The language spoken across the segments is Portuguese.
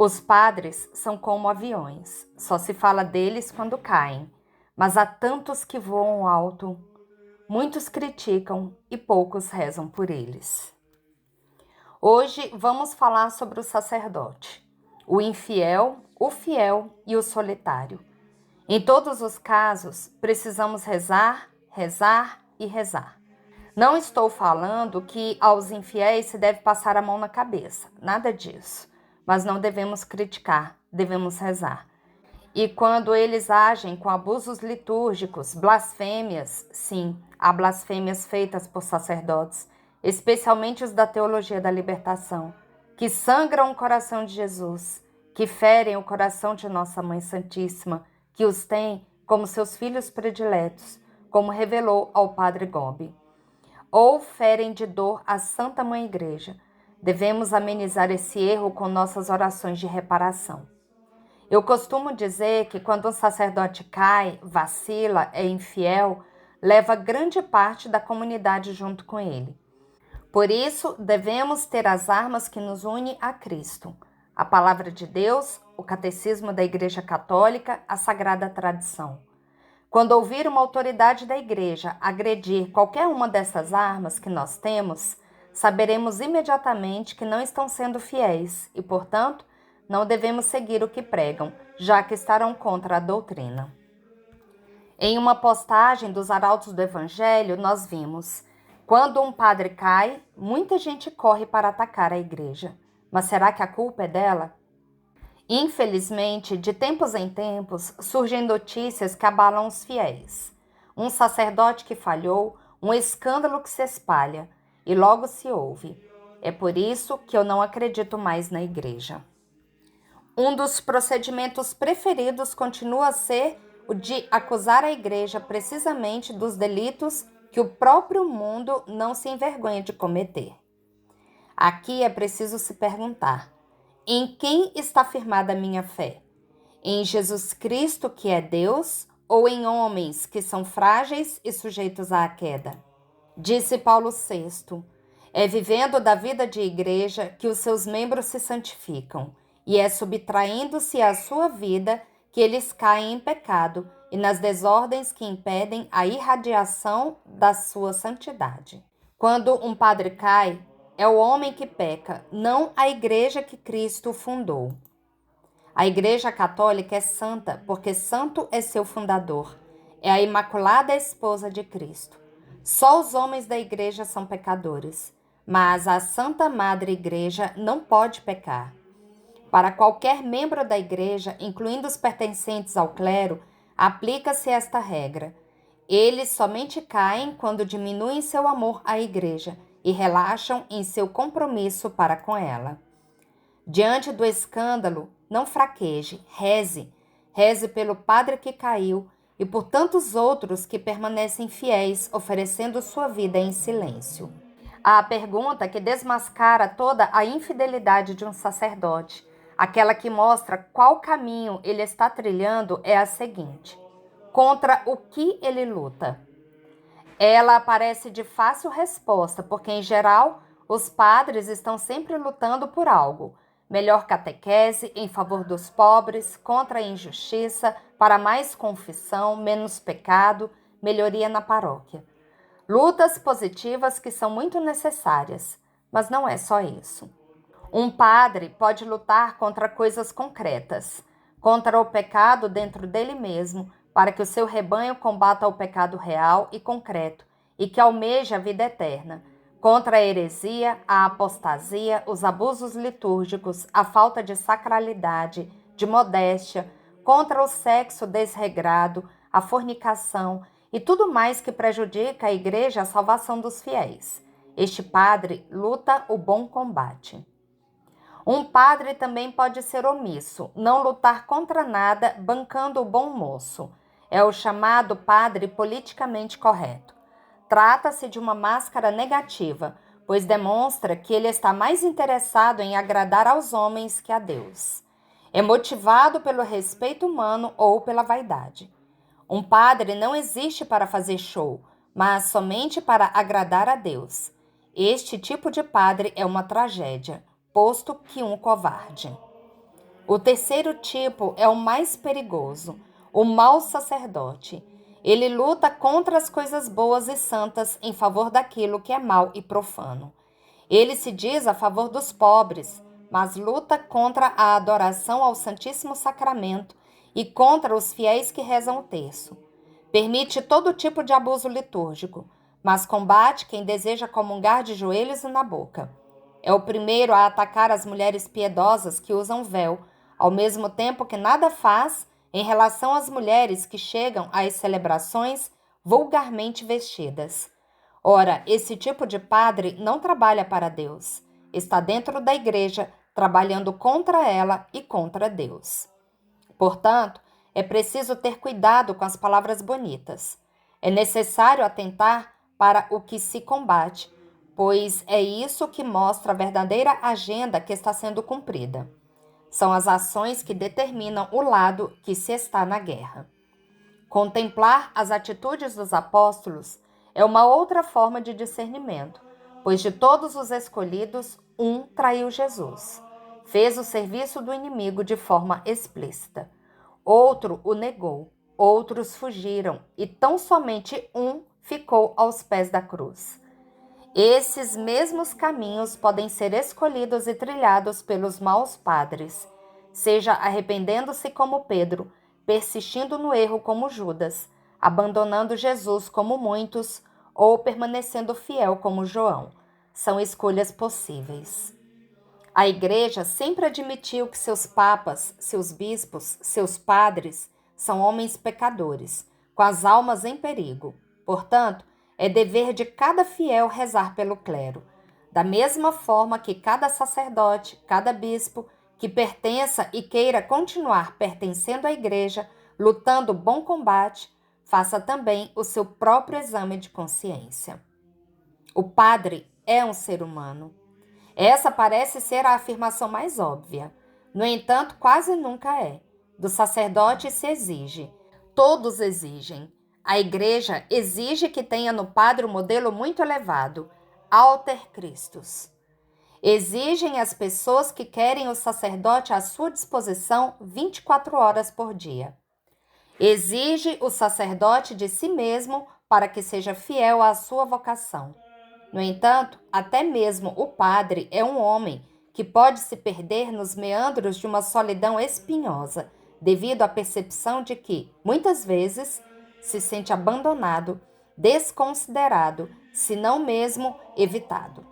Os padres são como aviões, só se fala deles quando caem, mas há tantos que voam alto, muitos criticam e poucos rezam por eles. Hoje vamos falar sobre o sacerdote, o infiel, o fiel e o solitário. Em todos os casos, precisamos rezar, rezar e rezar. Não estou falando que aos infiéis se deve passar a mão na cabeça, nada disso. Mas não devemos criticar, devemos rezar. E quando eles agem com abusos litúrgicos, blasfêmias, sim, há blasfêmias feitas por sacerdotes, especialmente os da teologia da libertação, que sangram o coração de Jesus, que ferem o coração de Nossa Mãe Santíssima, que os tem como seus filhos prediletos, como revelou ao Padre Gobi. Ou ferem de dor a Santa Mãe Igreja. Devemos amenizar esse erro com nossas orações de reparação. Eu costumo dizer que quando um sacerdote cai, vacila, é infiel, leva grande parte da comunidade junto com ele. Por isso, devemos ter as armas que nos unem a Cristo: a Palavra de Deus, o Catecismo da Igreja Católica, a Sagrada Tradição. Quando ouvir uma autoridade da Igreja agredir qualquer uma dessas armas que nós temos, saberemos imediatamente que não estão sendo fiéis e, portanto, não devemos seguir o que pregam, já que estarão contra a doutrina. Em uma postagem dos Arautos do Evangelho, nós vimos: quando um padre cai, muita gente corre para atacar a igreja. Mas será que a culpa é dela? Infelizmente, de tempos em tempos, surgem notícias que abalam os fiéis. Um sacerdote que falhou, um escândalo que se espalha, e logo se ouve: é por isso que eu não acredito mais na igreja. Um dos procedimentos preferidos continua a ser o de acusar a igreja precisamente dos delitos que o próprio mundo não se envergonha de cometer. Aqui é preciso se perguntar: em quem está firmada a minha fé? Em Jesus Cristo, que é Deus, ou em homens que são frágeis e sujeitos à queda? Disse Paulo VI: é vivendo da vida de igreja que os seus membros se santificam, e é subtraindo-se à sua vida que eles caem em pecado e nas desordens que impedem a irradiação da sua santidade. Quando um padre cai, é o homem que peca, não a igreja que Cristo fundou. A Igreja Católica é santa porque santo é seu fundador. É a Imaculada Esposa de Cristo. Só os homens da igreja são pecadores, mas a Santa Madre Igreja não pode pecar. Para qualquer membro da igreja, incluindo os pertencentes ao clero, aplica-se esta regra: eles somente caem quando diminuem seu amor à igreja e relaxam em seu compromisso para com ela. Diante do escândalo, não fraqueje, reze. Reze pelo padre que caiu e por tantos outros que permanecem fiéis, oferecendo sua vida em silêncio. A pergunta que desmascara toda a infidelidade de um sacerdote, aquela que mostra qual caminho ele está trilhando, é a seguinte: contra o que ele luta? Ela parece de fácil resposta, porque, em geral, os padres estão sempre lutando por algo: melhor catequese em favor dos pobres, contra a injustiça, para mais confissão, menos pecado, melhoria na paróquia. Lutas positivas que são muito necessárias, mas não é só isso. Um padre pode lutar contra coisas concretas, contra o pecado dentro dele mesmo, para que o seu rebanho combata o pecado real e concreto e que almeja a vida eterna, contra a heresia, a apostasia, os abusos litúrgicos, a falta de sacralidade, de modéstia, contra o sexo desregrado, a fornicação e tudo mais que prejudica a igreja e a salvação dos fiéis. Este padre luta o bom combate. Um padre também pode ser omisso, não lutar contra nada, bancando o bom moço. É o chamado padre politicamente correto. Trata-se de uma máscara negativa, pois demonstra que ele está mais interessado em agradar aos homens que a Deus. É motivado pelo respeito humano ou pela vaidade. Um padre não existe para fazer show, mas somente para agradar a Deus. Este tipo de padre é uma tragédia, posto que um covarde. O terceiro tipo é o mais perigoso, o mau sacerdote. Ele luta contra as coisas boas e santas em favor daquilo que é mau e profano. Ele se diz a favor dos pobres, mas luta contra a adoração ao Santíssimo Sacramento e contra os fiéis que rezam o terço. Permite todo tipo de abuso litúrgico, mas combate quem deseja comungar de joelhos e na boca. É o primeiro a atacar as mulheres piedosas que usam véu, ao mesmo tempo que nada faz em relação às mulheres que chegam às celebrações vulgarmente vestidas. Ora, esse tipo de padre não trabalha para Deus. Está dentro da igreja, trabalhando contra ela e contra Deus. Portanto, é preciso ter cuidado com as palavras bonitas. É necessário atentar para o que se combate, pois é isso que mostra a verdadeira agenda que está sendo cumprida. São as ações que determinam o lado que se está na guerra. Contemplar as atitudes dos apóstolos é uma outra forma de discernimento, pois de todos os escolhidos, um traiu Jesus. Fez o serviço do inimigo de forma explícita. Outro o negou, outros fugiram, e tão somente um ficou aos pés da cruz. Esses mesmos caminhos podem ser escolhidos e trilhados pelos maus padres, seja arrependendo-se como Pedro, persistindo no erro como Judas, abandonando Jesus como muitos, ou permanecendo fiel como João. São escolhas possíveis. A Igreja sempre admitiu que seus papas, seus bispos, seus padres são homens pecadores, com as almas em perigo. Portanto, é dever de cada fiel rezar pelo clero, da mesma forma que cada sacerdote, cada bispo que pertença e queira continuar pertencendo à Igreja, lutando bom combate, faça também o seu próprio exame de consciência. O padre é um ser humano. Essa parece ser a afirmação mais óbvia. No entanto, quase nunca é. Do sacerdote se exige. Todos exigem. A Igreja exige que tenha no padre um modelo muito elevado, alter Christus. Exigem as pessoas que querem o sacerdote à sua disposição 24 horas por dia. Exige o sacerdote de si mesmo para que seja fiel à sua vocação. No entanto, até mesmo o padre é um homem que pode se perder nos meandros de uma solidão espinhosa, devido à percepção de que, muitas vezes, se sente abandonado, desconsiderado, se não mesmo evitado.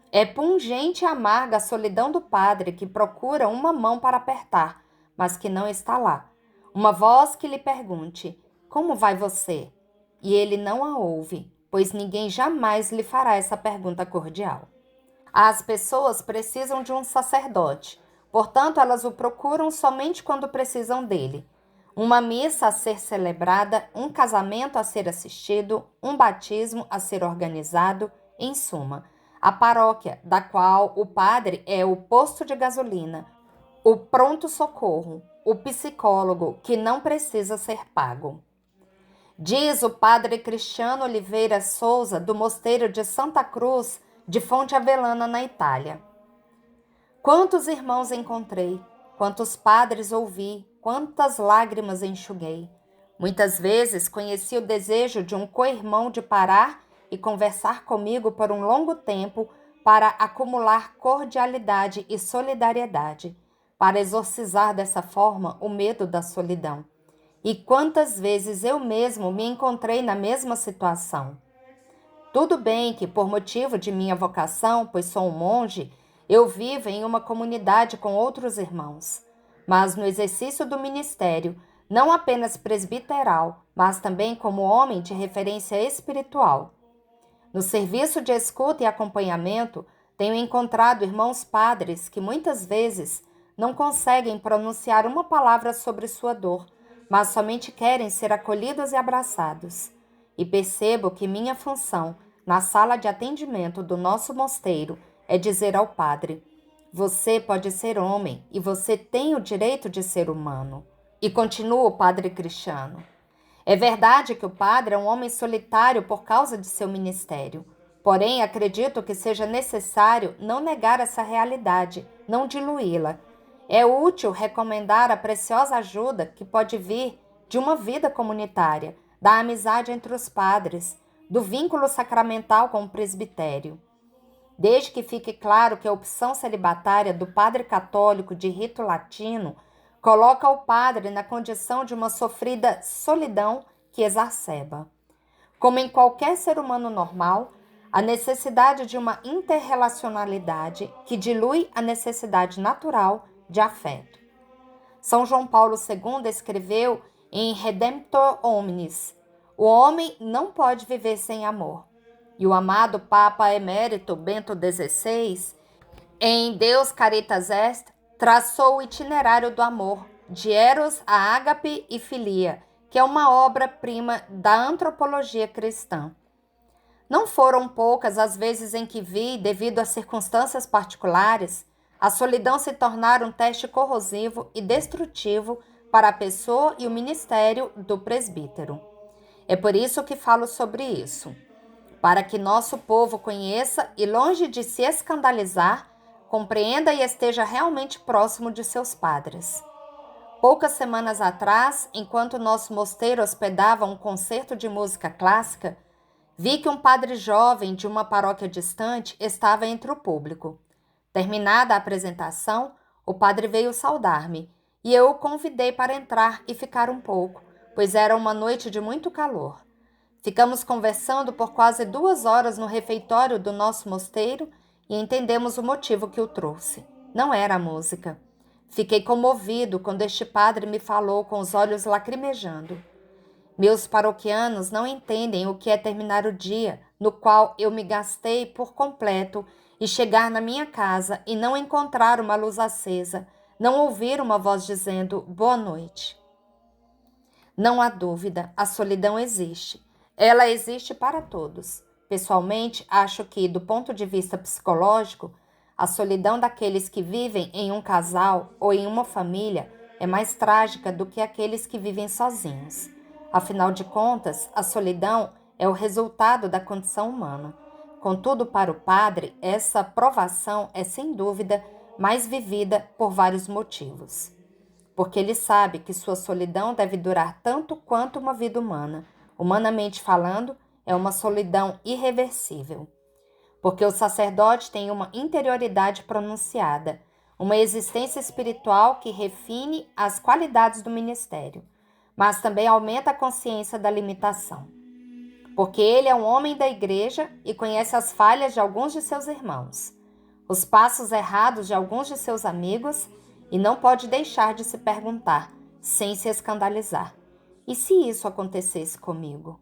É pungente e amarga a solidão do padre que procura uma mão para apertar, mas que não está lá. Uma voz que lhe pergunte: "Como vai você?" E ele não a ouve, pois ninguém jamais lhe fará essa pergunta cordial. As pessoas precisam de um sacerdote, portanto, elas o procuram somente quando precisam dele. Uma missa a ser celebrada, um casamento a ser assistido, um batismo a ser organizado, em suma, a paróquia, da qual o padre é o posto de gasolina, o pronto-socorro, o psicólogo que não precisa ser pago. Diz o padre Cristiano Oliveira Souza, do mosteiro de Santa Cruz, de Fonte Avelana, na Itália. Quantos irmãos encontrei, quantos padres ouvi, quantas lágrimas enxuguei. Muitas vezes conheci o desejo de um co-irmão de parar e conversar comigo por um longo tempo para acumular cordialidade e solidariedade, para exorcizar dessa forma o medo da solidão. E quantas vezes eu mesmo me encontrei na mesma situação. Tudo bem que, por motivo de minha vocação, pois sou um monge, eu vivo em uma comunidade com outros irmãos. Mas no exercício do ministério, não apenas presbiteral, mas também como homem de referência espiritual. No serviço de escuta e acompanhamento, tenho encontrado irmãos padres que muitas vezes não conseguem pronunciar uma palavra sobre sua dor, mas somente querem ser acolhidos e abraçados. E percebo que minha função, na sala de atendimento do nosso mosteiro, é dizer ao padre: "Você pode ser homem e você tem o direito de ser humano." E continua o padre Cristiano: "É verdade que o padre é um homem solitário por causa de seu ministério. Porém, acredito que seja necessário não negar essa realidade, não diluí-la. É útil recomendar a preciosa ajuda que pode vir de uma vida comunitária, da amizade entre os padres, do vínculo sacramental com o presbitério. Desde que fique claro que a opção celibatária do padre católico de rito latino coloca o padre na condição de uma sofrida solidão que exacerba. Como em qualquer ser humano normal, a necessidade de uma interrelacionalidade que dilui a necessidade natural de afeto. São João Paulo II escreveu em Redemptor Hominis: o homem não pode viver sem amor. E o amado Papa Emérito Bento XVI, em Deus Caritas Est, traçou o itinerário do amor, de Eros a Ágape e Filia, que é uma obra-prima da antropologia cristã. Não foram poucas as vezes em que vi, devido a circunstâncias particulares, a solidão se tornar um teste corrosivo e destrutivo para a pessoa e o ministério do presbítero. É por isso que falo sobre isso, para que nosso povo conheça e, longe de se escandalizar, compreenda e esteja realmente próximo de seus padres. Poucas semanas atrás, enquanto nosso mosteiro hospedava um concerto de música clássica, vi que um padre jovem de uma paróquia distante estava entre o público. Terminada a apresentação, o padre veio saudar-me e eu o convidei para entrar e ficar um pouco, pois era uma noite de muito calor. Ficamos conversando por quase 2 horas no refeitório do nosso mosteiro e entendemos o motivo que o trouxe. Não era a música. Fiquei comovido quando este padre me falou com os olhos lacrimejando. Meus paroquianos não entendem o que é terminar o dia no qual eu me gastei por completo e chegar na minha casa e não encontrar uma luz acesa, não ouvir uma voz dizendo boa noite. Não há dúvida, a solidão existe. Ela existe para todos. Pessoalmente, acho que, do ponto de vista psicológico, a solidão daqueles que vivem em um casal ou em uma família é mais trágica do que aqueles que vivem sozinhos. Afinal de contas, a solidão é o resultado da condição humana. Contudo, para o padre, essa provação é, sem dúvida, mais vivida por vários motivos. Porque ele sabe que sua solidão deve durar tanto quanto uma vida humana. Humanamente falando, é uma solidão irreversível. Porque o sacerdote tem uma interioridade pronunciada, uma existência espiritual que refine as qualidades do ministério, mas também aumenta a consciência da limitação. Porque ele é um homem da igreja e conhece as falhas de alguns de seus irmãos, os passos errados de alguns de seus amigos e não pode deixar de se perguntar, sem se escandalizar: e se isso acontecesse comigo?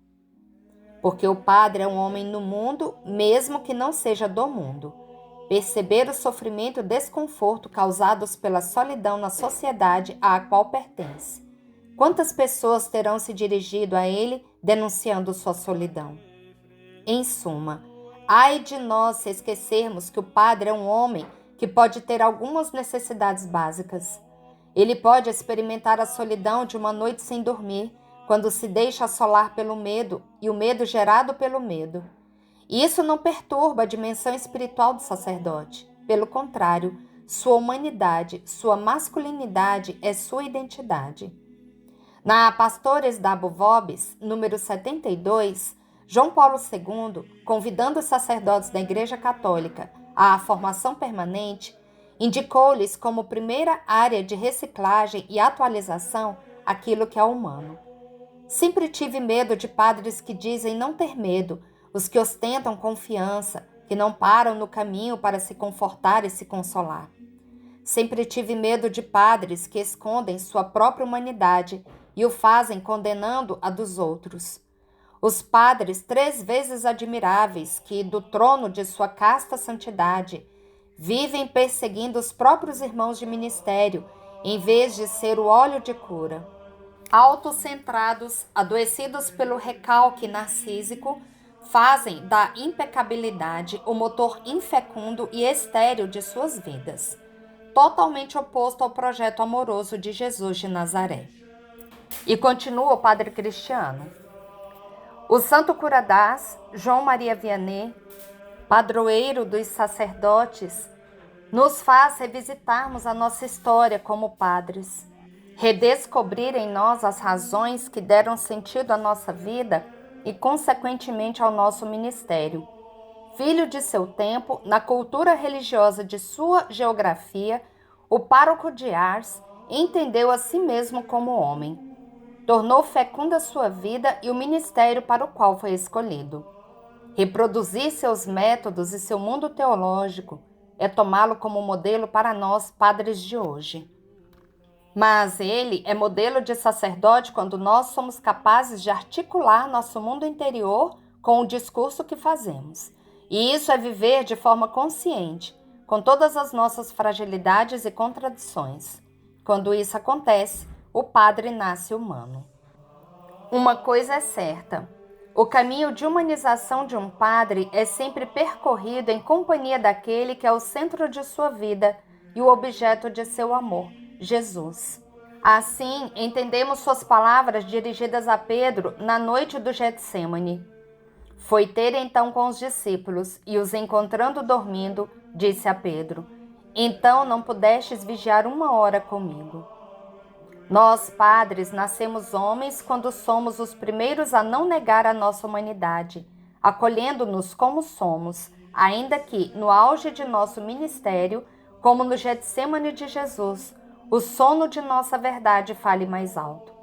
Porque o padre é um homem no mundo, mesmo que não seja do mundo. Perceber o sofrimento e o desconforto causados pela solidão na sociedade à qual pertence. Quantas pessoas terão se dirigido a ele denunciando sua solidão? Em suma, ai de nós se esquecermos que o padre é um homem que pode ter algumas necessidades básicas. Ele pode experimentar a solidão de uma noite sem dormir, quando se deixa assolar pelo medo e o medo gerado pelo medo. Isso não perturba a dimensão espiritual do sacerdote. Pelo contrário, sua humanidade, sua masculinidade é sua identidade. Na Pastores Dabo Vobis, número 72, João Paulo II, convidando os sacerdotes da Igreja Católica à formação permanente, indicou-lhes como primeira área de reciclagem e atualização aquilo que é humano. Sempre tive medo de padres que dizem não ter medo, os que ostentam confiança, que não param no caminho para se confortar e se consolar. Sempre tive medo de padres que escondem sua própria humanidade e o fazem condenando a dos outros. Os padres 3 vezes admiráveis que, do trono de sua casta santidade, vivem perseguindo os próprios irmãos de ministério, em vez de ser o óleo de cura. Autocentrados, adoecidos pelo recalque narcísico, fazem da impecabilidade o motor infecundo e estéril de suas vidas, totalmente oposto ao projeto amoroso de Jesus de Nazaré. E continua o padre Cristiano. O santo Curadás, João Maria Vianney, padroeiro dos sacerdotes, nos faz revisitarmos a nossa história como padres, redescobrir em nós as razões que deram sentido à nossa vida e, consequentemente, ao nosso ministério. Filho de seu tempo, na cultura religiosa de sua geografia, o pároco de Ars entendeu a si mesmo como homem. Tornou fecunda sua vida e o ministério para o qual foi escolhido. Reproduzir seus métodos e seu mundo teológico é tomá-lo como modelo para nós, padres de hoje. Mas ele é modelo de sacerdote quando nós somos capazes de articular nosso mundo interior com o discurso que fazemos. E isso é viver de forma consciente, com todas as nossas fragilidades e contradições. Quando isso acontece, o padre nasce humano. Uma coisa é certa: o caminho de humanização de um padre é sempre percorrido em companhia daquele que é o centro de sua vida e o objeto de seu amor, Jesus. Assim, entendemos suas palavras dirigidas a Pedro na noite do Getsêmani. Foi ter então com os discípulos e, os encontrando dormindo, disse a Pedro: então não pudestes vigiar 1 hora comigo. Nós, padres, nascemos homens quando somos os primeiros a não negar a nossa humanidade, acolhendo-nos como somos, ainda que, no auge de nosso ministério, como no Getsêmani de Jesus, o sono de nossa verdade fale mais alto.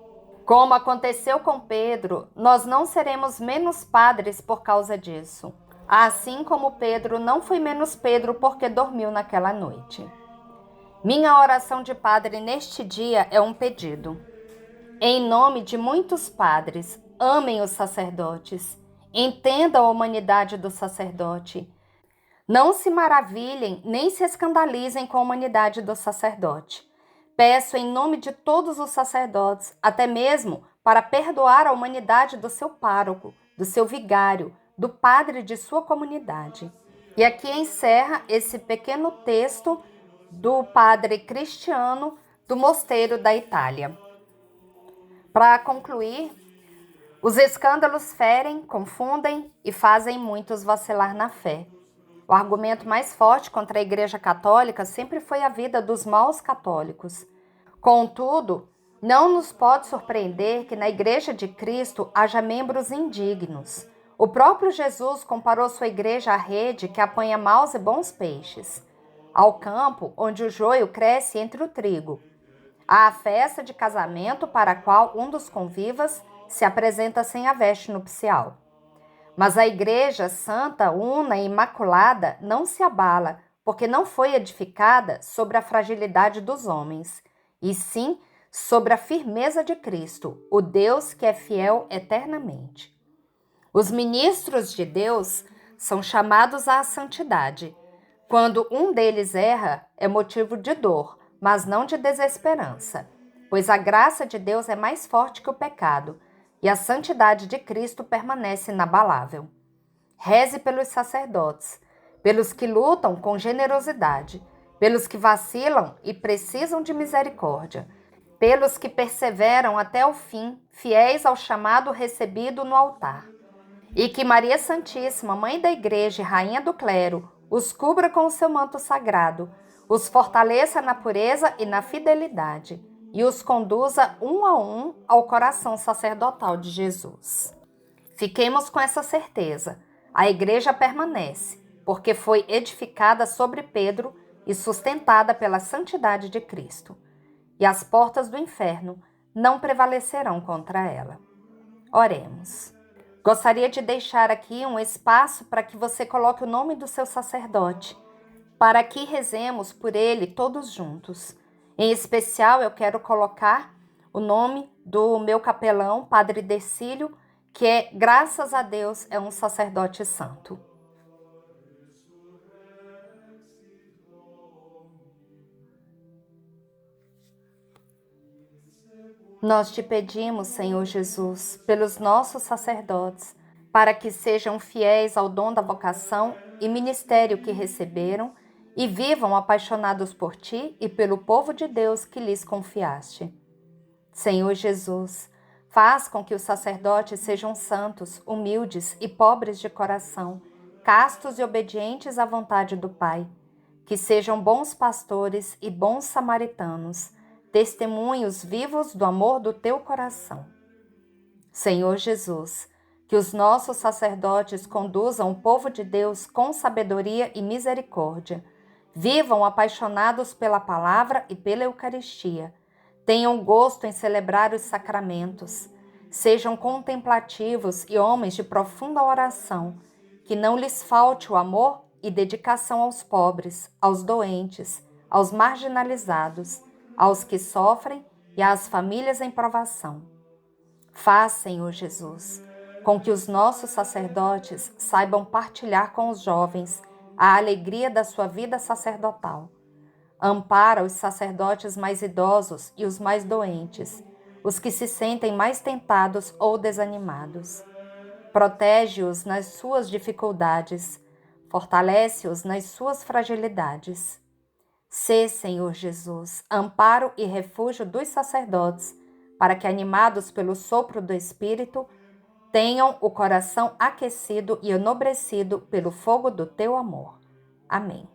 Como aconteceu com Pedro, nós não seremos menos padres por causa disso, assim como Pedro não foi menos Pedro porque dormiu naquela noite. Minha oração de padre neste dia é um pedido. Em nome de muitos padres, amem os sacerdotes, entendam a humanidade do sacerdote. Não se maravilhem nem se escandalizem com a humanidade do sacerdote. Peço em nome de todos os sacerdotes, até mesmo para perdoar a humanidade do seu pároco, do seu vigário, do padre de sua comunidade. E aqui encerra esse pequeno texto do padre Cristiano do Mosteiro da Itália. Para concluir, os escândalos ferem, confundem e fazem muitos vacilar na fé. O argumento mais forte contra a Igreja Católica sempre foi a vida dos maus católicos. Contudo, não nos pode surpreender que na Igreja de Cristo haja membros indignos. O próprio Jesus comparou sua igreja à rede que apanha maus e bons peixes, ao campo onde o joio cresce entre o trigo, à festa de casamento para a qual um dos convivas se apresenta sem a veste nupcial. Mas a igreja santa, una e imaculada não se abala, porque não foi edificada sobre a fragilidade dos homens, e sim sobre a firmeza de Cristo, o Deus que é fiel eternamente. Os ministros de Deus são chamados à santidade. Quando um deles erra, é motivo de dor, mas não de desesperança, pois a graça de Deus é mais forte que o pecado, e a santidade de Cristo permanece inabalável. Reze pelos sacerdotes, pelos que lutam com generosidade, pelos que vacilam e precisam de misericórdia, pelos que perseveram até o fim, fiéis ao chamado recebido no altar. E que Maria Santíssima, Mãe da Igreja e Rainha do Clero, os cubra com o seu manto sagrado, os fortaleça na pureza e na fidelidade, e os conduza um a um ao coração sacerdotal de Jesus. Fiquemos com essa certeza: a Igreja permanece, porque foi edificada sobre Pedro e sustentada pela santidade de Cristo, e as portas do inferno não prevalecerão contra ela. Oremos. Gostaria de deixar aqui um espaço para que você coloque o nome do seu sacerdote, para que rezemos por ele todos juntos. Em especial, eu quero colocar o nome do meu capelão, Padre Decílio, que, graças a Deus, é um sacerdote santo. Nós te pedimos, Senhor Jesus, pelos nossos sacerdotes, para que sejam fiéis ao dom da vocação e ministério que receberam e vivam apaixonados por ti e pelo povo de Deus que lhes confiaste. Senhor Jesus, faz com que os sacerdotes sejam santos, humildes e pobres de coração, castos e obedientes à vontade do Pai. que sejam bons pastores e bons samaritanos, testemunhos vivos do amor do teu coração. Senhor Jesus, que os nossos sacerdotes conduzam o povo de Deus com sabedoria e misericórdia, vivam apaixonados pela palavra e pela Eucaristia, tenham gosto em celebrar os sacramentos, sejam contemplativos e homens de profunda oração, que não lhes falte o amor e dedicação aos pobres, aos doentes, aos marginalizados, aos que sofrem e às famílias em provação. Faz, Senhor Jesus, com que os nossos sacerdotes saibam partilhar com os jovens a alegria da sua vida sacerdotal. Ampara os sacerdotes mais idosos e os mais doentes, os que se sentem mais tentados ou desanimados. Protege-os nas suas dificuldades, fortalece-os nas suas fragilidades. Sê, Senhor Jesus, amparo e refúgio dos sacerdotes, para que, animados pelo sopro do Espírito, tenham o coração aquecido e enobrecido pelo fogo do teu amor. Amém.